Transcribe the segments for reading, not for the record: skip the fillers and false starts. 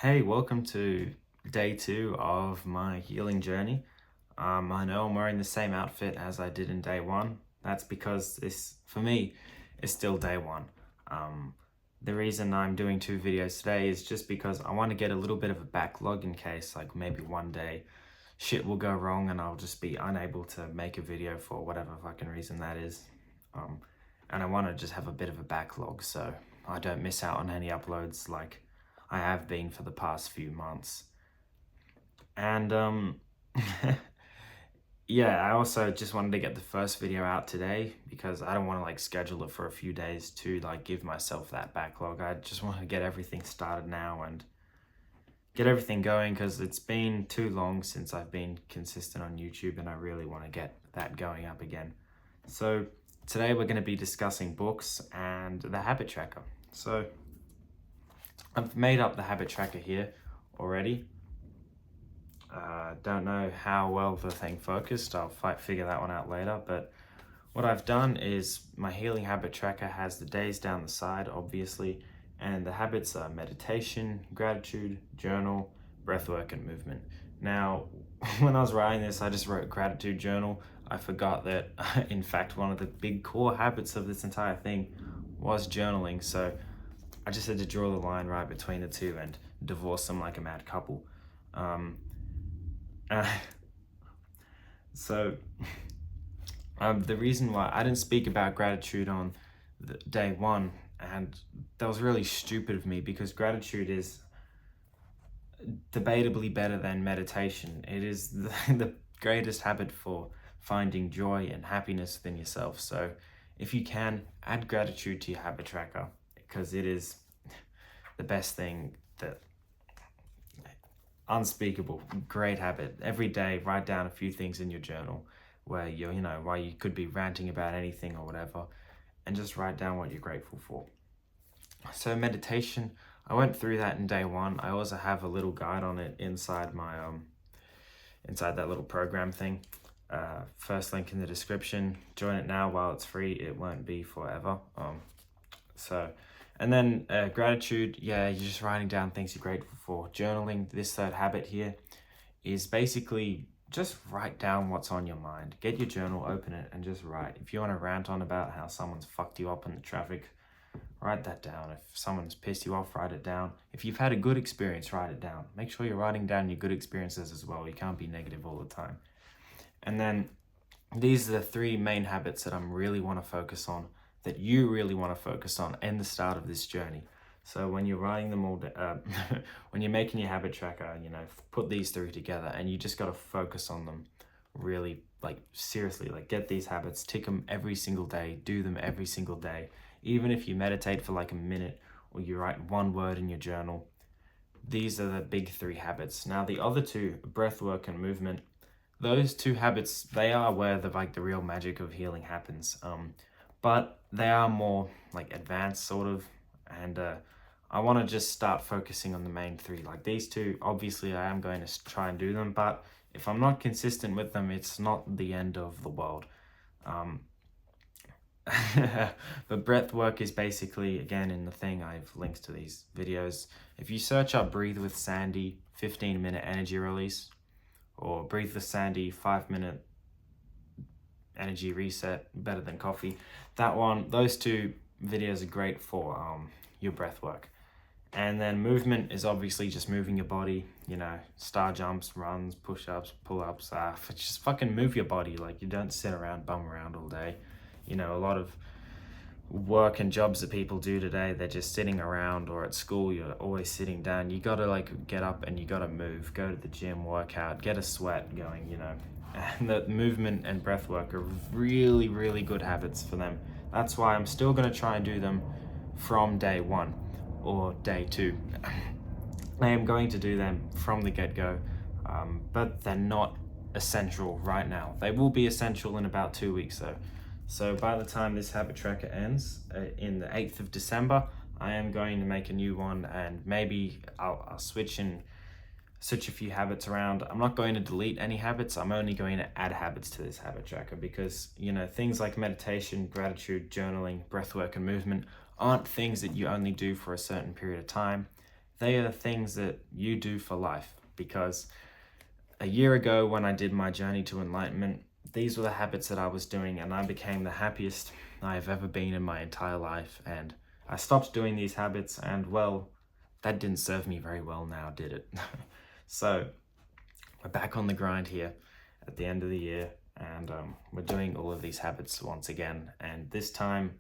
Hey, welcome to day two of my healing journey. I know I'm wearing the same outfit as I did in day one. That's because this, for me, is still day one. Um, the reason I'm doing two videos today is just because I want to get a little bit of a backlog in case, like, maybe one day shit will go wrong and I'll just be unable to make a video for whatever fucking reason that is. Um, and I want to just have a bit of a backlog so I don't miss out on any uploads like I have been for the past few months. And yeah, I also just wanted to get the first video out today because I don't want to like schedule it for a few days to like give myself that backlog. I just want to get everything started now and get everything going because it's been too long since I've been consistent on YouTube and I really want to get that going up again. So today we're going to be discussing books and the habit tracker. So I've made up the habit tracker here already. Don't know how well the thing focused. I'll figure that one out later. But what I've done is my healing habit tracker has the days down the side, obviously, and the habits are meditation, gratitude, journal, breathwork, and movement. Now, when I was writing this, I just wrote gratitude journal. I forgot that, in fact, one of the big core habits of this entire thing was journaling. So I just had to draw the line right between the two and divorce them like a mad couple. Um, uh, so the reason why I didn't speak about gratitude on day one, and that was really stupid of me because gratitude is debatably better than meditation. It is the greatest habit for finding joy and happiness within yourself. So if you can, add gratitude to your habit tracker because it is the best thing that unspeakable, great habit. Every day, write down a few things in your journal where why you could be ranting about anything or whatever, and just write down what you're grateful for. So meditation, I went through that in day one. I also have a little guide on it inside my inside that little program thing. First link in the description. Join it now while it's free. It won't be forever. And then gratitude, yeah, you're just writing down things you're grateful for. Journaling, this third habit here, is basically just write down what's on your mind. Get your journal, open it, and just write. If you want to rant on about how someone's fucked you up in the traffic, write that down. If someone's pissed you off, write it down. If you've had a good experience, write it down. Make sure you're writing down your good experiences as well. You can't be negative all the time. And then these are the three main habits that I really want to focus on, that you really want to focus on in the start of this journey. So when you're writing them all, when you're making your habit tracker, put these three together and you just got to focus on them really, like, seriously, like, get these habits, tick them every single day, do them every single day. Even if you meditate for like a minute or you write one word in your journal, these are the big three habits. Now the other two, breath work and movement, those two habits, they are where the real magic of healing happens. But they are more like advanced sort of, and I want to just start focusing on the main three. Like these two, obviously I am going to try and do them, but if I'm not consistent with them, it's not the end of the world. But breath work is basically, again, in the thing, I have links to these videos. If you search up Breathe with Sandy 15-minute energy release, or Breathe with Sandy 5-minute energy reset, better than coffee, those two videos are great for your breath work. And then movement is obviously just moving your body, star jumps, runs, push-ups, pull-ups, just fucking move your body. Like, you don't sit around, bum around all day. A lot of work and jobs that people do today, they're just sitting around, or at school you're always sitting down. You gotta like get up and you gotta move, go to the gym, work out, get a sweat going, and the movement and breath work are really, really good habits for them. That's why I'm still gonna try and do them from day one or day two. I am going to do them from the get-go, but they're not essential right now. They will be essential in about 2 weeks though. So by the time this habit tracker ends, in the 8th of December, I am going to make a new one, and maybe I'll switch a few habits around. I'm not going to delete any habits. I'm only going to add habits to this habit tracker because, things like meditation, gratitude, journaling, breathwork, and movement aren't things that you only do for a certain period of time. they are the things that you do for life. Because a year ago, when I did my journey to enlightenment, these were the habits that I was doing, and I became the happiest I have ever been in my entire life. And I stopped doing these habits, and well, that didn't serve me very well now, did it? So we're back on the grind here at the end of the year, and we're doing all of these habits once again, and this time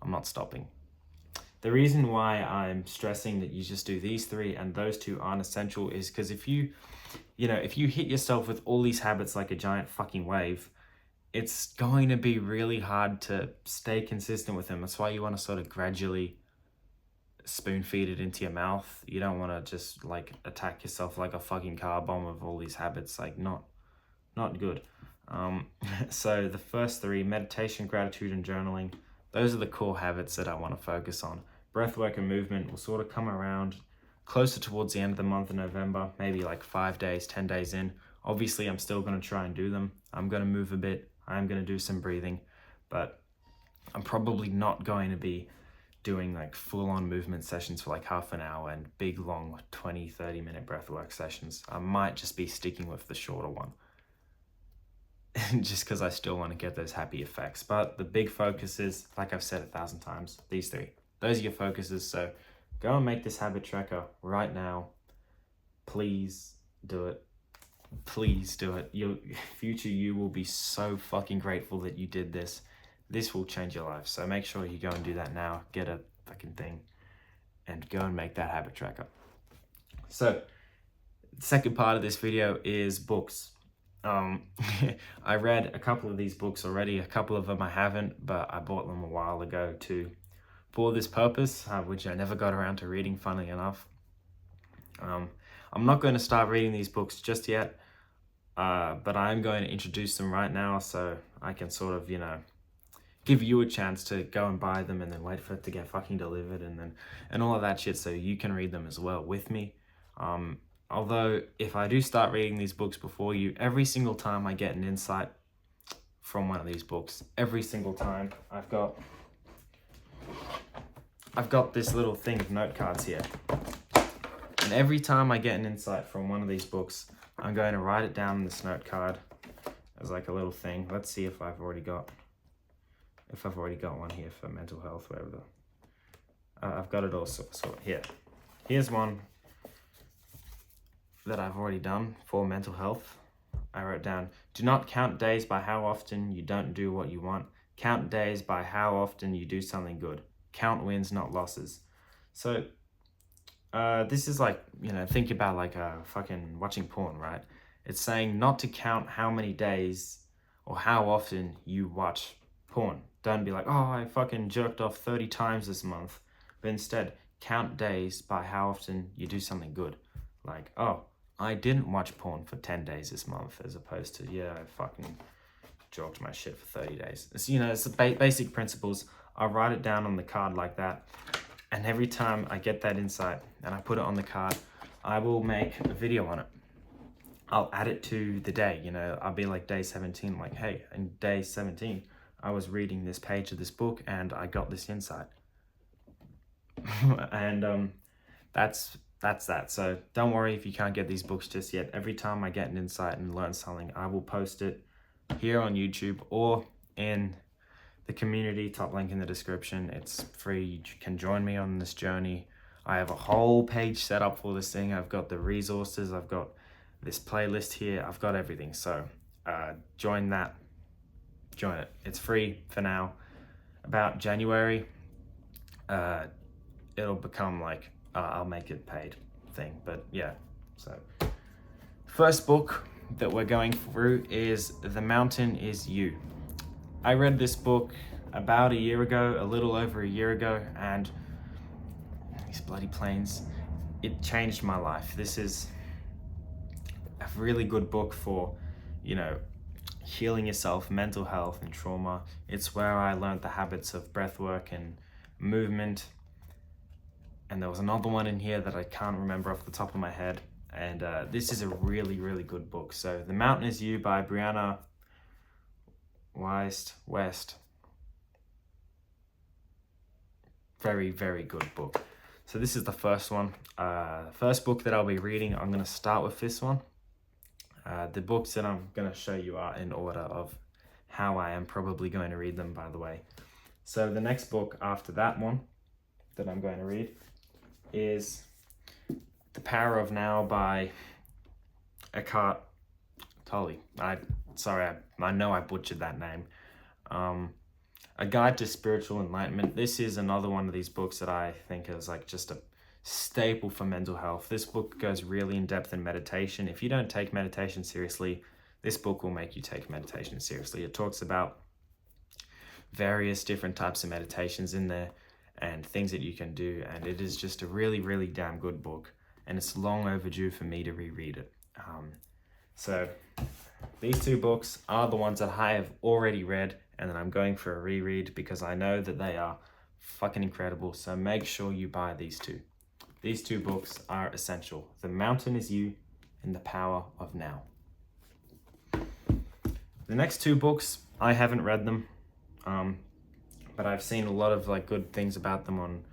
I'm not stopping. The reason why I'm stressing that you just do these 3 and those 2 aren't essential is because if you hit yourself with all these habits like a giant fucking wave, it's going to be really hard to stay consistent with them. That's why you want to sort of gradually spoon feed it into your mouth. You don't want to just like attack yourself like a fucking car bomb of all these habits. Like not good. So the first 3, meditation, gratitude, and journaling, those are the core habits that I want to focus on. Breathwork and movement will sort of come around closer towards the end of the month of November, maybe like 5 days, 10 days in. Obviously, I'm still going to try and do them. I'm going to move a bit. I'm going to do some breathing, but I'm probably not going to be doing like full-on movement sessions for like half an hour and big, long 20, 30-minute breathwork sessions. I might just be sticking with the shorter one just because I still want to get those happy effects. But the big focus is, like I've said 1,000 times, these 3. Those are your focuses. So go and make this habit tracker right now. Please do it. Please do it. Your future you will be so fucking grateful that you did this. This will change your life. So make sure you go and do that now. Get a fucking thing and go and make that habit tracker. So the second part of this video is books. I read a couple of these books already. A couple of them I haven't, but I bought them a while ago for this purpose, which I never got around to reading, funnily enough. I'm not going to start reading these books just yet, but I'm going to introduce them right now so I can sort of, give you a chance to go and buy them and then wait for it to get fucking delivered and all of that shit so you can read them as well with me. Although if I do start reading these books before you, every single time I get an insight from one of these books, every single time, I've got this little thing of note cards here. And every time I get an insight from one of these books, I'm going to write it down in this note card as like a little thing. Let's see if I've already got one here for mental health, whatever. I've got it all sort here. Here's one that I've already done for mental health. I wrote down, do not count days by how often you don't do what you want. Count days by how often you do something good. Count wins, not losses. So this is like, think about like fucking watching porn, right? It's saying not to count how many days or how often you watch porn. Don't be like, oh, I fucking jerked off 30 times this month. But instead, count days by how often you do something good. Like, oh, I didn't watch porn for 10 days this month, as opposed to, yeah, I fucking jerked my shit for 30 days. It's, it's the basic principles. I'll write it down on the card like that. And every time I get that insight and I put it on the card, I will make a video on it. I'll add it to the day, I'll be like day 17, like, hey, in day 17, I was reading this page of this book and I got this insight. And that's that. So don't worry if you can't get these books just yet. Every time I get an insight and learn something, I will post it here on YouTube or in the community, top link in the description. It's free. You can join me on this journey. I have a whole page set up for this thing. I've got the resources. I've got this playlist here. I've got everything. So join that. Join it. It's free for now. About January, it'll become like, I'll make it paid thing. But yeah, so first book that we're going through is The Mountain Is You. I read this book about a year ago, a little over a year ago, and these bloody planes, it changed my life. This is a really good book for, healing yourself, mental health and trauma. It's where I learned the habits of breath work and movement. And there was another one in here that I can't remember off the top of my head. And this is a really, really good book. So The Mountain Is You by Brianna Wiest. Very, very good book. So this is the first one. First book that I'll be reading, I'm going to start with this one. The books that I'm going to show you are in order of how I am probably going to read them, by the way. So the next book after that one that I'm going to read is The Power of Now by Eckhart Tolle. I know I butchered that name. A Guide to Spiritual Enlightenment. This is another one of these books that I think is like just a staple for mental health. This book goes really in depth in meditation. If you don't take meditation seriously, this book will make you take meditation seriously. It talks about various different types of meditations in there and things that you can do, and it is just a really, really damn good book, and it's long overdue for me to reread it. So these two books are the ones that I have already read, and then I'm going for a reread because I know that they are fucking incredible. So make sure you buy these two. These two books are essential. The Mountain is You and The Power of Now. The next two books, I haven't read them, but I've seen a lot of like good things about them on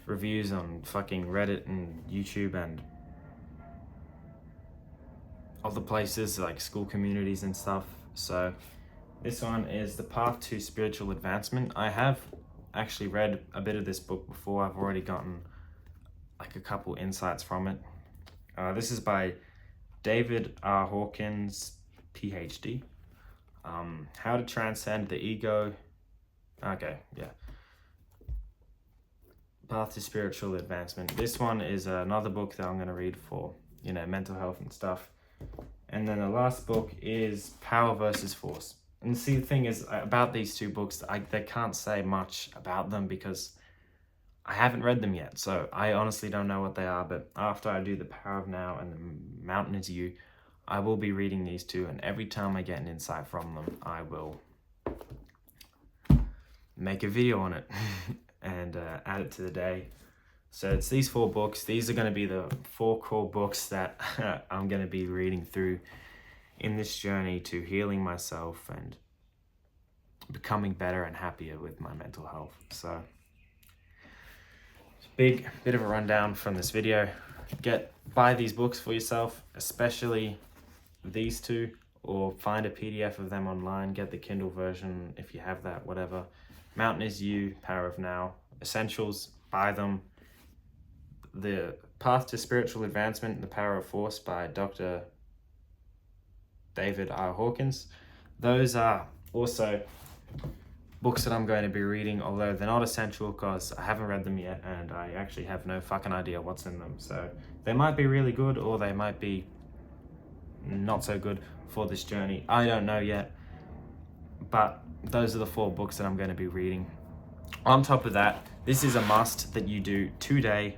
reviews on fucking Reddit and YouTube and other places like school communities and stuff. So this one is The Path to Spiritual Advancement. I have actually read a bit of this book before. I've already gotten like a couple insights from it. This is by David R. Hawkins, PhD. How to Transcend the Ego. Okay, yeah. Path to Spiritual Advancement. This one is another book that I'm going to read for, mental health and stuff. And then the last book is Power versus Force. And see, the thing is about these two books, they can't say much about them because I haven't read them yet. So I honestly don't know what they are. But after I do The Power of Now and The Mountain is You, I will be reading these two. And every time I get an insight from them, I will make a video on it and add it to the day. So it's these 4 books. These are going to be the 4 core books that I'm going to be reading through in this journey to healing myself and becoming better and happier with my mental health. So bit of a rundown from this video. Buy these books for yourself, especially these two, or find a PDF of them online. Get the Kindle version if you have that, whatever. Mountain is You, Power of Now, essentials. Buy them. The Path to Spiritual Advancement and The Power of Force by Dr. David R. Hawkins. Those are also books that I'm going to be reading, although they're not essential because I haven't read them yet and I actually have no fucking idea what's in them. So they might be really good or they might be not so good for this journey. I don't know yet, but those are the 4 books that I'm going to be reading. On top of that, this is a must that you do today,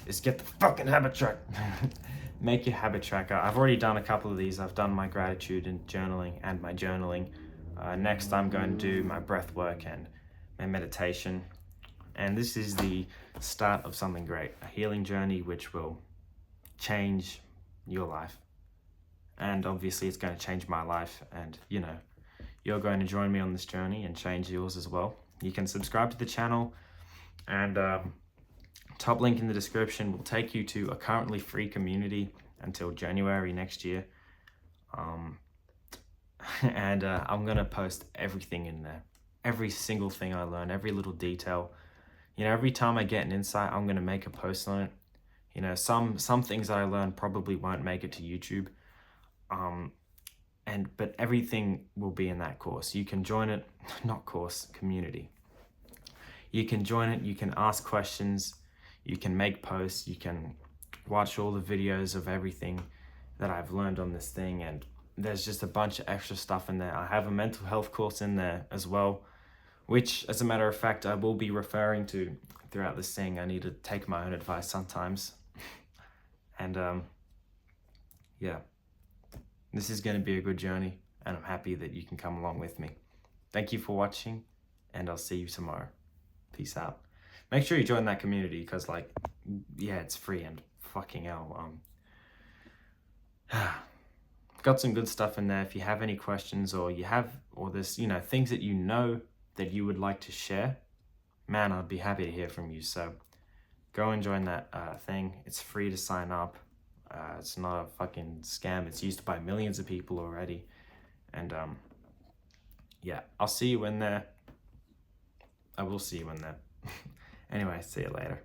is get the fucking habit track. Make your habit tracker. I've already done a couple of these. I've done my gratitude and journaling and my journaling. Next, I'm going to do my breath work and my meditation. And this is the start of something great, a healing journey which will change your life. And obviously it's going to change my life. And, you're going to join me on this journey and change yours as well. You can subscribe to the channel, and top link in the description will take you to a currently free community until January next year. And I'm going to post everything in there. Every single thing I learn, every little detail. Every time I get an insight, I'm going to make a post on it. Some things that I learn probably won't make it to YouTube. But everything will be in that course. You can join it, not course, community. You can join it, you can ask questions, you can make posts, you can watch all the videos of everything that I've learned on this thing, and there's just a bunch of extra stuff in there. I have a mental health course in there as well, which, as a matter of fact, I will be referring to throughout this thing. I need to take my own advice sometimes. And yeah, this is going to be a good journey, and I'm happy that you can come along with me. Thank you for watching, and I'll see you tomorrow. Peace out. Make sure you join that community because, it's free and fucking hell. Got some good stuff in there. If you have any questions or there's, things that that you would like to share, man, I'd be happy to hear from you. So go and join that thing. It's free to sign up. It's not a fucking scam. It's used by millions of people already. And yeah, I'll see you in there. I will see you in there. Anyway, see you later.